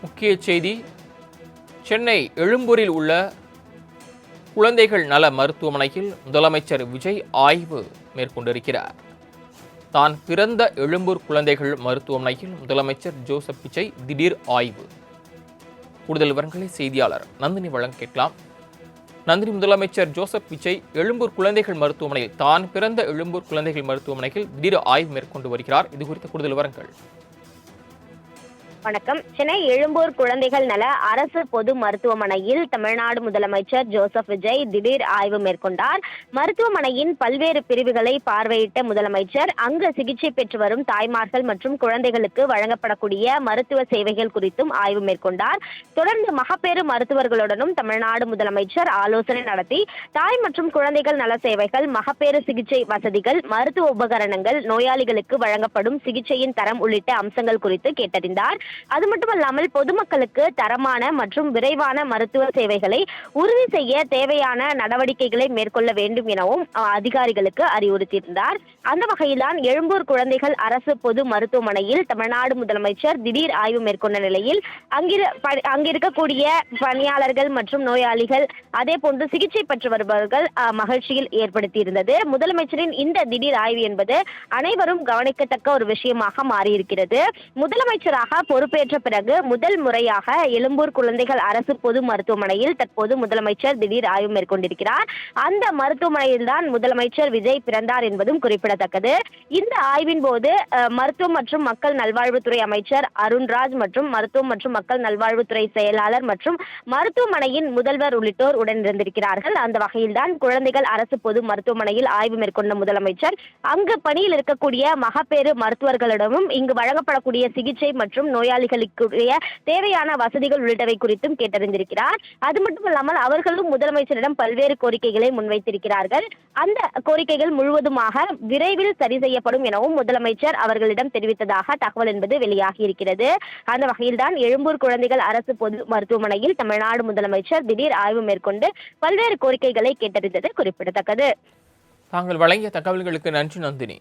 முக்கிய செய்தி: சென்னை எழும்பூரில் உள்ள குழந்தைகள் நல மருத்துவமனையில் முதலமைச்சர் விஜய் ஆய்வு மேற்கொண்டிருக்கிறார். தான் பிறந்த எழும்பூர் குழந்தைகள் மருத்துவமனையில் முதலமைச்சர் ஜோசப் விஜய் திடீர் ஆய்வு. கூடுதல் விவரங்களை செய்தியாளர் நந்தினி வழங்க கேட்கலாம். நந்தினி, முதலமைச்சர் ஜோசப் விஜய் எழும்பூர் குழந்தைகள் மருத்துவமனையில், தான் பிறந்த எழும்பூர் குழந்தைகள் மருத்துவமனையில் திடீர் ஆய்வு மேற்கொண்டு வருகிறார். இது குறித்த கூடுதல் விவரங்கள். வணக்கம். சென்னை எழும்பூர் குழந்தைகள் நல அரசு பொது மருத்துவமனையில் தமிழ்நாடு முதலமைச்சர் ஜோசப் விஜய் திடீர் ஆய்வு மேற்கொண்டார். மருத்துவமனையின் பல்வேறு பிரிவுகளை பார்வையிட்ட முதலமைச்சர் அங்கு சிகிச்சை பெற்று வரும் தாய்மார்கள் மற்றும் குழந்தைகளுக்கு வழங்கப்படக்கூடிய மருத்துவ சேவைகள் குறித்தும் ஆய்வு மேற்கொண்டார். தொடர்ந்து மகப்பேறு மருத்துவர்களுடனும் தமிழ்நாடு முதலமைச்சர் ஆலோசனை நடத்தி தாய் மற்றும் குழந்தைகள் நல சேவைகள், மகப்பேறு சிகிச்சை வசதிகள், மருத்துவ உபகரணங்கள், நோயாளிகளுக்கு வழங்கப்படும் சிகிச்சையின் தரம் உள்ளிட்ட அம்சங்கள் குறித்து கேட்டறிந்தார். அது மட்டுமல்லாமல் பொதுமக்களுக்கு தரமான மற்றும் விரைவான மருத்துவ சேவைகளை உறுதி செய்ய தேவையான நடவடிக்கைகளை மேற்கொள்ள வேண்டும் எனவும் அதிகாரிகளுக்கு அறிவுறுத்தியிருந்தார். அந்த வகையில்தான் எழும்பூர் குழந்தைகள் அரசு பொது மருத்துவமனையில் தமிழ்நாடு முதலமைச்சர் திடீர் ஆய்வு மேற்கொண்ட நிலையில் அங்கிருக்கக்கூடிய பணியாளர்கள் மற்றும் நோயாளிகள், அதே போன்று சிகிச்சை பெற்று வருபவர்கள் மகிழ்ச்சியில் ஏற்படுத்தியிருந்தது. முதலமைச்சரின் இந்த திடீர் ஆய்வு என்பது அனைவரும் கவனிக்கத்தக்க ஒரு விஷயமாக மாறியிருக்கிறது. முதலமைச்சராக பொறுப்பேற்ற பிறகு முதல் முறையாக எழும்பூர் குழந்தைகள் அரசு பொது மருத்துவமனையில் தற்போது முதலமைச்சர் திடீர் ஆய்வு மேற்கொண்டிருக்கிறார். அந்த மருத்துவமனையில் தான் முதலமைச்சர் விஜய் பிறந்தார் என்பதும் குறிப்பிடத்தக்கது. இந்த ஆய்வின் போது மருத்துவம் மற்றும் மக்கள் நல்வாழ்வுத்துறை அமைச்சர் அருண்ராஜ் மற்றும் மருத்துவம் மற்றும் மக்கள் நல்வாழ்வுத்துறை செயலாளர் மற்றும் மருத்துவமனையின் முதல்வர் உள்ளிட்டோர் உடனிருந்திருக்கிறார்கள். அந்த வகையில்தான் குழந்தைகள் அரசு பொது மருத்துவமனையில் ஆய்வு மேற்கொண்ட முதலமைச்சர் அங்கு பணியில் இருக்கக்கூடிய மகப்பேறு மருத்துவர்களிடமும் இங்கு வழங்கப்படக்கூடிய சிகிச்சை மற்றும் நோயாளிகளுக்குரிய தேவையான வசதிகள் உள்ளிட்டவை குறித்தும் கேட்டறிந்திருக்கிறார். அது மட்டுமல்லாமல் அவர்களும் முதலமைச்சரிடம் பல்வேறு கோரிக்கைகளை முன்வைத்திருக்கிறார்கள். அந்த கோரிக்கைகள் முழுவதுமாக விரைவில் சரி செய்யப்படும் எனவும் முதலமைச்சர் அவர்களிடம் தெரிவித்ததாக தகவல் என்பது வெளியாகி இருக்கிறது. அந்த வகையில்தான் எழும்பூர் குழந்தைகள் அரசு பொது மருத்துவமனையில் தமிழ்நாடு முதலமைச்சர் திடீர் ஆய்வு மேற்கொண்டு பல்வேறு கோரிக்கைகளை கேட்டறிந்தது குறிப்பிடத்தக்கது. தாங்கள் வழங்கிய தகவல்களுக்கு நன்றி நந்தினி.